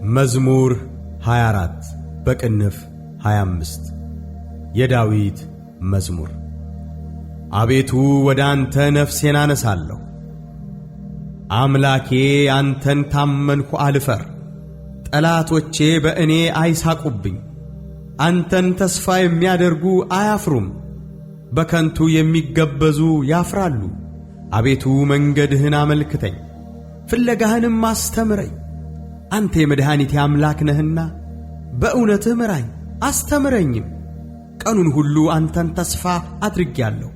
መዝሙር 24 በቅንፍ 25 የዳዊት መዝሙር። አቤቱ ወደ አንተ ነፍሴን አነሳለሁ። አምላኬ አንተን ታመንኩ አልፈር። ጠላቶቼ በእኔ አይሳቁብኝ። አንተን ተስፋ የሚያደርጉ አያፍሩም። በከንቱ የሚገበዙ ያፍራሉ። አቤቱ መንገድህን አመልክተኝ፣ ፍለጋህንም አስተምረኝ። አንተ የመድኃኒቴ አምላክ ነህና በእውነትህ ምራኝ አስተምረኝም። ቀኑን ሁሉ አንተን ተስፋ አድርጌአለሁ።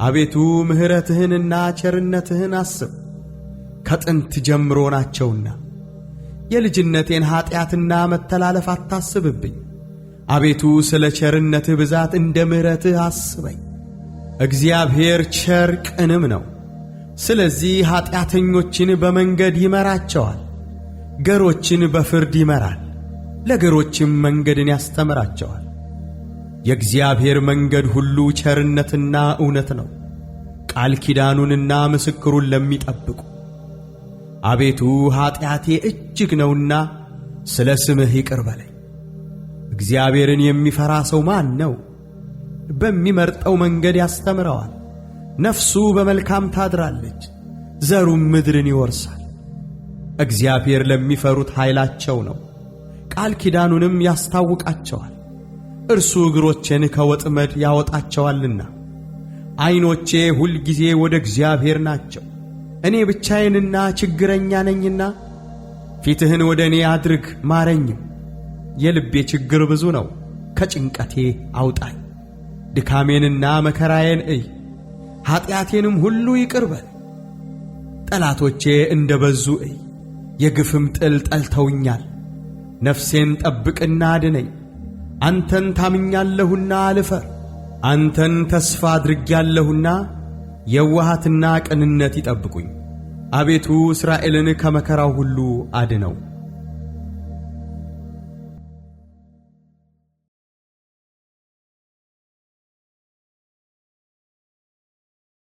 አቤቱ ምሕረትህንና ቸርነትህን አስብ፣ ከጥንት ጀምሮ ናቸውና። የልጅነቴን ኀጢአትና መተላለፍ አታስብብኝ። አቤቱ ስለ ቸርነትህ ብዛት እንደ ምሕረትህ አስበኝ። እግዚአብሔር ቸር ቅንም ነው። ስለዚህ ኀጢአተኞችን በመንገድ ይመራቸዋል። ገሮችን በፍርድ ይመራል፣ ለገሮችም መንገድን ያስተምራቸዋል። የእግዚአብሔር መንገድ ሁሉ ቸርነትና እውነት ነው፣ ቃል ኪዳኑንና ምስክሩን ለሚጠብቁ። አቤቱ ኀጢአቴ እጅግ ነውና ስለ ስምህ ይቅር በለኝ። እግዚአብሔርን የሚፈራ ሰው ማን ነው? በሚመርጠው መንገድ ያስተምረዋል። ነፍሱ በመልካም ታድራለች፣ ዘሩም ምድርን ይወርሳል። እግዚአብሔር ለሚፈሩት ኃይላቸው ነው፣ ቃል ኪዳኑንም ያስታውቃቸዋል። እርሱ እግሮቼን ከወጥመድ ያወጣቸዋልና። ዐይኖቼ ሁልጊዜ ወደ እግዚአብሔር ናቸው። እኔ ብቻዬንና ችግረኛ ነኝና ፊትህን ወደ እኔ አድርግ ማረኝም። የልቤ ችግር ብዙ ነው፣ ከጭንቀቴ አውጣኝ። ድካሜንና መከራዬን እይ፣ ኀጢአቴንም ሁሉ ይቅር በል። ጠላቶቼ እንደ በዙ እይ፣ የግፍም ጥል ጠልተውኛል። ነፍሴን ጠብቅና አድነኝ። አንተን ታምኛለሁና አልፈር። አንተን ተስፋ አድርጌአለሁና የዋሃትና ቅንነት ይጠብቁኝ። አቤቱ እስራኤልን ከመከራው ሁሉ አድነው።